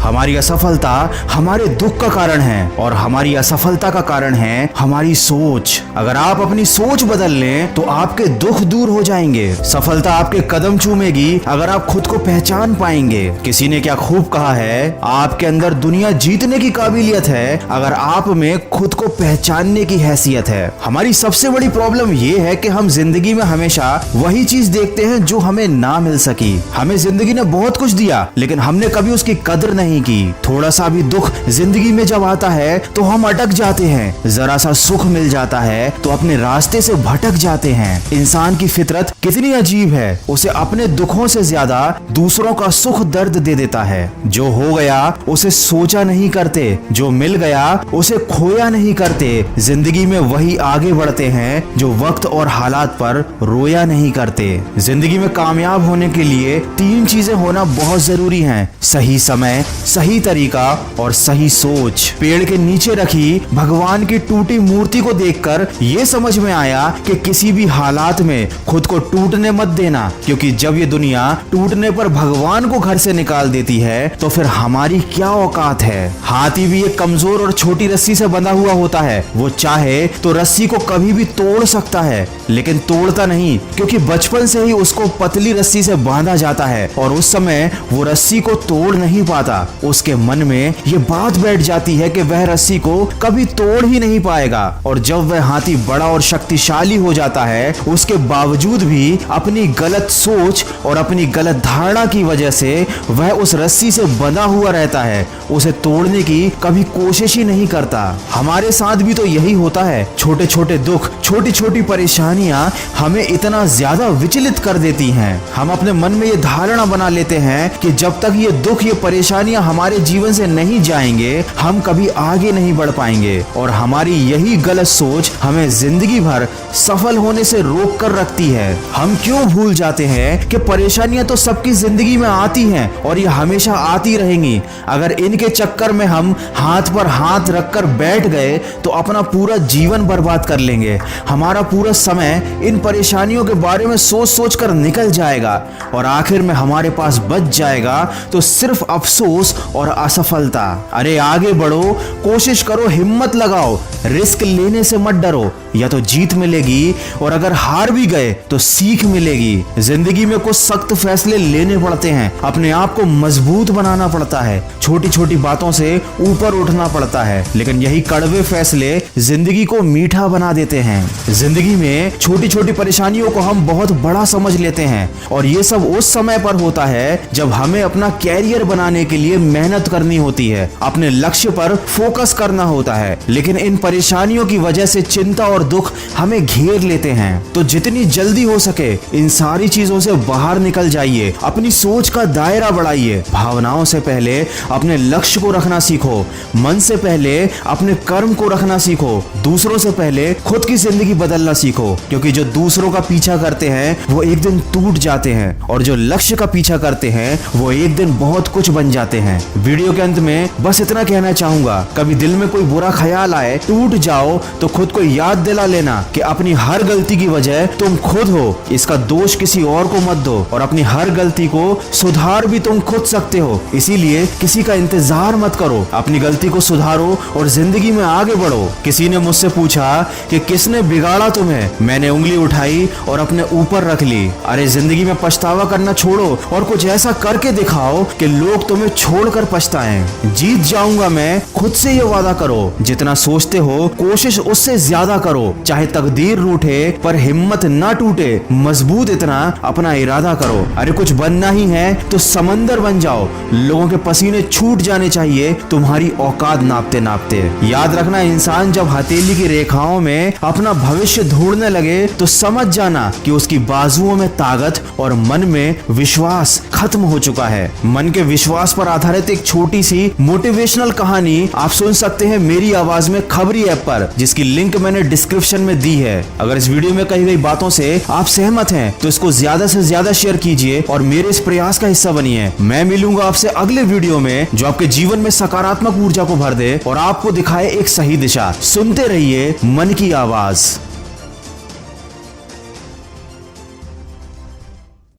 हमारी असफलता हमारे दुख का कारण है और हमारी असफलता का कारण है हमारी सोच। अगर आप अपनी सोच बदल लें तो आपके दुख दूर हो जाएंगे। सफलता आपके कदम चूमेगी अगर आप खुद को पहचान पाएंगे। किसी ने क्या खूब कहा है, आपके अंदर दुनिया जीतने की काबिलियत है अगर आप में खुद को पहचानने की हैसियत है। हमारी सबसे बड़ी प्रॉब्लम ये है कि हम जिंदगी में हमेशा वही चीज देखते हैं जो हमें ना मिल सकी। हमें जिंदगी ने बहुत कुछ दिया लेकिन हमने कभी उसकी कदर नहीं की। थोड़ा सा भी दुख जिंदगी में जब आता है तो हम अटक जाते हैं। जरा सा सुख मिल जाता है तो अपने रास्ते से भटक जाते हैं। इंसान की फितरत कितनी अजीब है, उसे अपने दुखों से ज्यादा दूसरों का सुख दर्द दे देता है। जो हो गया उसे सोचा नहीं करते, जो मिल गया उसे खोया नहीं करते। जिंदगी में वही आगे बढ़ते हैं जो वक्त और हालात पर रोया नहीं करते। जिंदगी में कामयाब होने के लिए 3 चीजें होना बहुत जरूरी हैं: सही समय, सही तरीका और सही सोच। पेड़ के नीचे रखी भगवान की टूटी मूर्ति को देखकर ये समझ में आया कि किसी भी हालात में खुद को टूटने मत देना, क्योंकि जब ये दुनिया टूटने पर भगवान को घर से निकाल देती है तो फिर हमारी क्या औकात है। हाथी भी एक कमजोर और छोटी रस्सी से बंधा हुआ होता है। वो चाहे तो रस्सी को कभी भी तोड़ सकता है लेकिन तोड़ता नहीं, क्योंकि बचपन से ही उसको पतली रस्सी से बांधा जाता है और उस समय वो रस्सी को तोड़ नहीं पाता। उसके मन में ये बात बैठ जाती है कि वह रस्सी को कभी तोड़ ही नहीं पाएगा। और जब वह हाथी बड़ा और शक्तिशाली हो जाता है उसके बावजूद भी अपनी गलत सोच और अपनी गलत धारणा की वजह से वह उस रस्सी से बंधा हुआ रहता है, उसे तोड़ने की कभी कोशिश ही नहीं करता। हमारे साथ भी तो यही होता है। छोटे छोटे दुख, छोटी छोटी परेशानियां हमें इतना ज्यादा विचलित कर देती हैं। हम अपने मन में ये धारणा बना लेते हैं कि जब तक ये दुख, ये परेशानियां हमारे जीवन से नहीं जाएंगे हम कभी आगे नहीं बढ़ पाएंगे। और हमारी यही गलत सोच हमें जिंदगी भर सफल होने से रोक कर रखती है। हम क्यों भूल जाते हैं कि परेशानियां तो सबकी जिंदगी में आती हैं और ये हमेशा आती रहेंगी। अगर इनके चक्कर में हम हाथ पर हाथ रखकर बैठ गए तो अपना पूरा जीवन बर्बाद कर लेंगे। हमारा पूरा समय इन परेशानियों के बारे में सोच सोच कर निकल जाएगा और आखिर में हमारे पास बच जाएगा तो सिर्फ अफसोस और असफलता। अरे आगे बढ़ो, कोशिश करो, हिम्मत लगाओ, रिस्क लेने से मत डरो। या तो जीत मिलेगी और अगर हार भी गए तो सीख मिलेगी। जिंदगी में कुछ सख्त फैसले लेने पड़ते हैं, अपने आप को मजबूत बनाना पड़ता है, छोटी छोटी बातों से ऊपर उठना पड़ता है, लेकिन यही कड़वे फैसले जिंदगी को मीठा बना देते हैं। जिंदगी में छोटी छोटी परेशानियों को हम बहुत बड़ा समझ लेते हैं और ये सब उस समय पर होता है जब हमें अपना कैरियर बनाने के लिए मेहनत करनी होती है, अपने लक्ष्य पर फोकस करना होता है। लेकिन इन परेशानियों की वजह से चिंता और दुख हमें घेर लेते हैं। तो जितनी जल्दी हो सके इन सारी चीजों से बाहर निकल जाइए, अपनी सोच का दायरा बढ़ाइए। भावनाओं से पहले अपने लक्ष्य को रखना सीखो, मन से पहले अपने कर्म को रखना सीखो, दूसरों से पहले खुद की जिंदगी बदलना सीखो, क्योंकि जो दूसरों का पीछा करते हैं वो एक दिन टूट जाते हैं और जो लक्ष्य का पीछा करते हैं वो एक दिन बहुत कुछ बन जाते हैं। वीडियो के अंत में बस इतना कहना चाहूंगा, कभी दिल में कोई बुरा ख्याल आए, टूट जाओ तो खुद को याद दिला लेना कि अपनी हर गलती की वजह तुम खुद हो। इसका दोष किसी और को मत दो और अपनी हर गलती को सुधार भी तुम खुद सकते हो। इसीलिए किसी का इंतजार मत करो, अपनी गलती को सुधारो और जिंदगी में आगे बढ़ो। किसी ने मुझसे पूछा कि किसने बिगाड़ा तुम्हें, मैंने उंगली उठाई और अपने ऊपर रख ली। अरे जिंदगी में पछतावा करना छोड़ो और कुछ ऐसा करके दिखाओ कि लोग तुम्हें छोड़कर पछताएं। जीत जाऊंगा मैं, खुद से ये वादा करो। जितना सोचते हो कोशिश उससे ज्यादा करो। चाहे तकदीर रूठे पर हिम्मत ना टूटे, मजबूत इतना अपना इरादा करो। अरे कुछ बनना ही है तो समंदर बन जाओ। लोगों के पसीने छूट जाने चाहिए तुम्हारी औकात नापते नापते। याद रखना, इंसान जब हथेली की रेखाओं में अपना भविष्य ढूंढने लगे तो समझ जाना कि उसकी बाजुओं में ताकत और मन में विश्वास खत्म हो चुका है। मन के विश्वास पर आधारित एक छोटी सी मोटिवेशनल कहानी आप सुन सकते हैं मेरी आवाज में खबरी ऐप पर, जिसकी लिंक मैंने डिस्क्रिप्शन में दी है। अगर इस वीडियो में कही गई बातों से आप सहमत हैं तो इसको ज्यादा से ज्यादा शेयर कीजिए और मेरे इस प्रयास का हिस्सा बनिए। मैं मिलूंगा आपसे अगले वीडियो में जो आपके जीवन में सकारात्मक ऊर्जा को भर दे और आपको दिखाए एक सही दिशा। सुनते रहिए मन की आवाज।